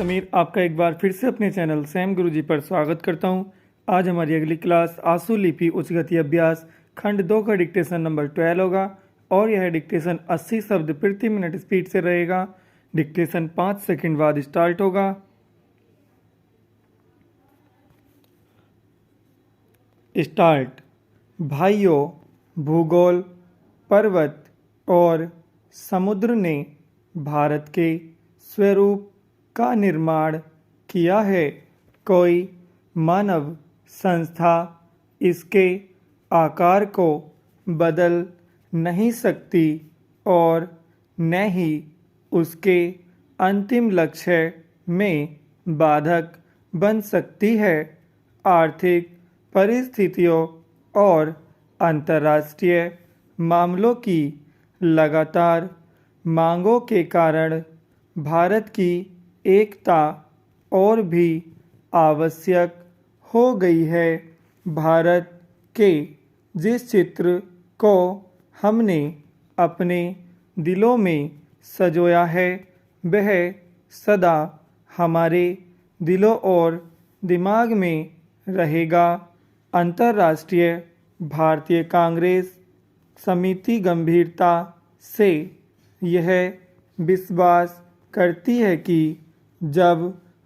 समीर, आपका एक बार फिर से अपने चैनल सैम गुरुजी पर स्वागत करता हूं। आज हमारी अगली क्लास आंसू लिपि उच्च गति अभ्यास खंड 2 का डिक्टेशन नंबर 12 होगा और यह डिक्टेशन 80 शब्द प्रति मिनट स्पीड से रहेगा। डिक्टेशन 5 सेकंड बाद स्टार्ट होगा। स्टार्ट। भाइयों, भूगोल, पर्वत और समुद्र ने भारत के स्वरूप का निर्माण किया है। कोई मानव संस्था इसके आकार को बदल नहीं सकती और न ही उसके अंतिम लक्ष्य में बाधक बन सकती है। आर्थिक परिस्थितियों और अंतर्राष्ट्रीय मामलों की लगातार मांगों के कारण भारत की एकता और भी आवश्यक हो गई है। भारत के जिस चित्र को हमने अपने दिलों में सजोया है वह सदा हमारे दिलों और दिमाग में रहेगा। अंतर्राष्ट्रीय भारतीय कांग्रेस समिति गंभीरता से यह विश्वास करती है कि जब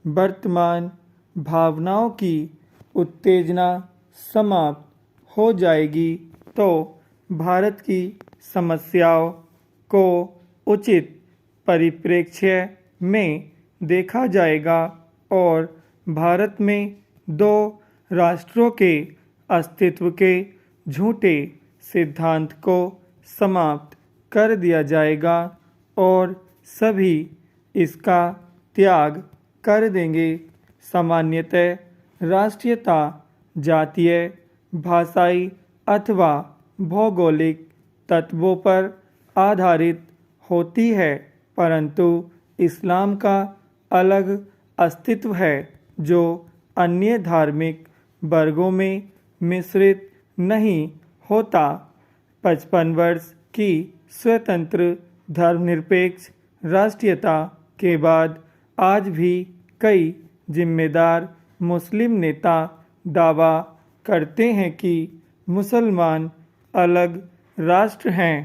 वर्तमान भावनाओं की उत्तेजना समाप्त हो जाएगी तो भारत की समस्याओं को उचित परिप्रेक्ष्य में देखा जाएगा और भारत में दो राष्ट्रों के अस्तित्व के झूठे सिद्धांत को समाप्त कर दिया जाएगा और सभी इसका त्याग कर देंगे। सामान्यतः राष्ट्रीयता जातीय, भाषाई अथवा भौगोलिक तत्वों पर आधारित होती है, परंतु इस्लाम का अलग अस्तित्व है जो अन्य धार्मिक वर्गों में मिश्रित नहीं होता। 55 वर्ष की स्वतंत्र धर्मनिरपेक्ष राष्ट्रीयता के बाद आज भी कई जिम्मेदार मुस्लिम नेता दावा करते हैं कि मुसलमान अलग राष्ट्र हैं।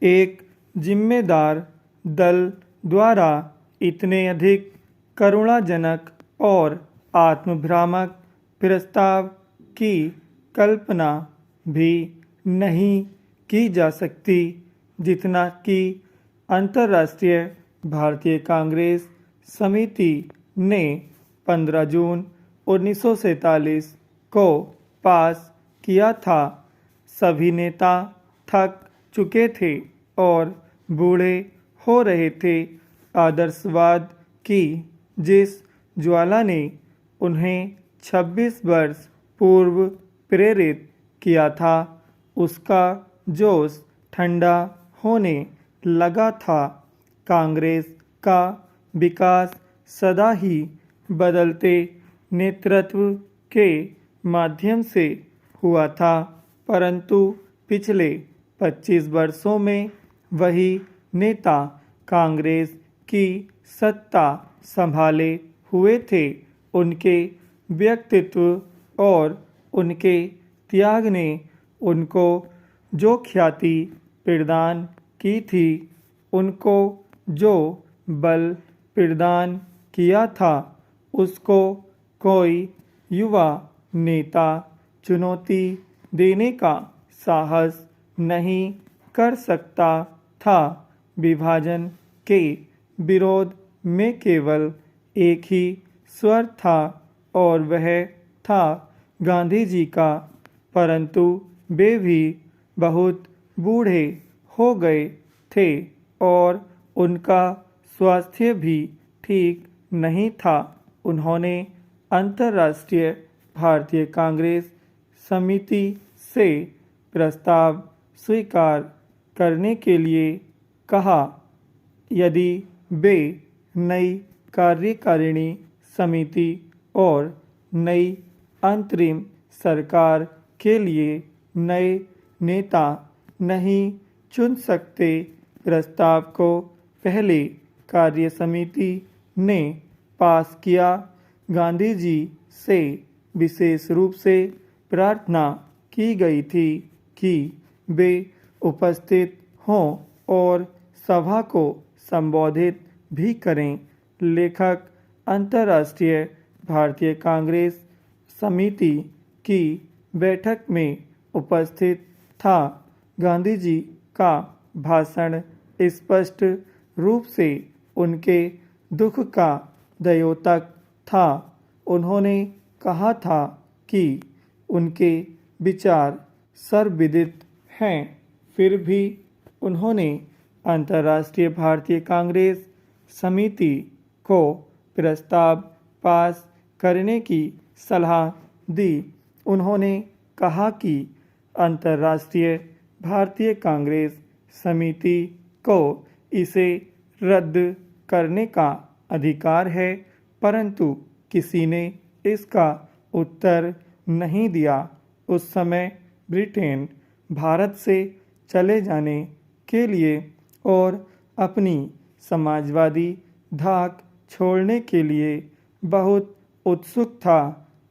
एक जिम्मेदार दल द्वारा इतने अधिक करुणाजनक और आत्मभ्रामक प्रस्ताव की कल्पना भी नहीं की जा सकती जितना कि अंतर्राष्ट्रीय भारतीय कांग्रेस समिति ने 15 जून 1947 को पास किया था। सभी नेता थक चुके थे और बूढ़े हो रहे थे। आदर्शवाद की जिस ज्वाला ने उन्हें 26 वर्ष पूर्व प्रेरित किया था उसका जोश ठंडा होने लगा था। कांग्रेस का विकास सदा ही बदलते नेतृत्व के माध्यम से हुआ था, परंतु पिछले 25 वर्षों में वही नेता कांग्रेस की सत्ता संभाले हुए थे। उनके व्यक्तित्व और उनके त्याग ने उनको जो ख्याति प्रदान की थी, उनको जो बल प्रदान किया था, उसको कोई युवा नेता चुनौती देने का साहस नहीं कर सकता था। विभाजन के विरोध में केवल एक ही स्वर था और वह था गांधी जी का, परंतु वे भी बहुत बूढ़े हो गए थे और उनका स्वास्थ्य भी ठीक नहीं था। उन्होंने अंतर्राष्ट्रीय भारतीय कांग्रेस समिति से प्रस्ताव स्वीकार करने के लिए कहा। यदि वे नई कार्यकारिणी समिति और नई अंतरिम सरकार के लिए नए नेता नहीं चुन सकते, प्रस्ताव को पहले कार्य समिति ने पास किया। गांधी जी से विशेष रूप से प्रार्थना की गई थी कि वे उपस्थित हों और सभा को संबोधित भी करें। लेखक अंतर्राष्ट्रीय भारतीय कांग्रेस समिति की बैठक में उपस्थित था। गांधी जी का भाषण स्पष्ट रूप से उनके दुख का द्योतक था। उन्होंने कहा था कि उनके विचार सर्वविदित हैं, फिर भी उन्होंने अंतर्राष्ट्रीय भारतीय कांग्रेस समिति को प्रस्ताव पास करने की सलाह दी। उन्होंने कहा कि अंतर्राष्ट्रीय भारतीय कांग्रेस समिति को इसे रद्द करने का अधिकार है, परंतु किसी ने इसका उत्तर नहीं दिया। उस समय ब्रिटेन भारत से चले जाने के लिए और अपनी समाजवादी धाक छोड़ने के लिए बहुत उत्सुक था।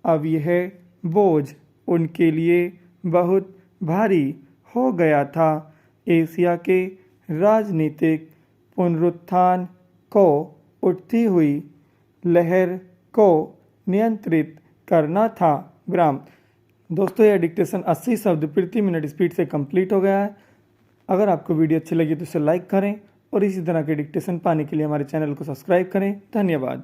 अब यह बोझ उनके लिए बहुत भारी हो गया था। एशिया के राजनीतिक पुनरुत्थान को उठती हुई लहर को नियंत्रित करना था। विराम। दोस्तों, यह डिक्टेशन 80 शब्द प्रति मिनट स्पीड से कंप्लीट हो गया है। अगर आपको वीडियो अच्छी लगी तो इसे लाइक करें और इसी तरह के डिक्टेशन पाने के लिए हमारे चैनल को सब्सक्राइब करें। धन्यवाद।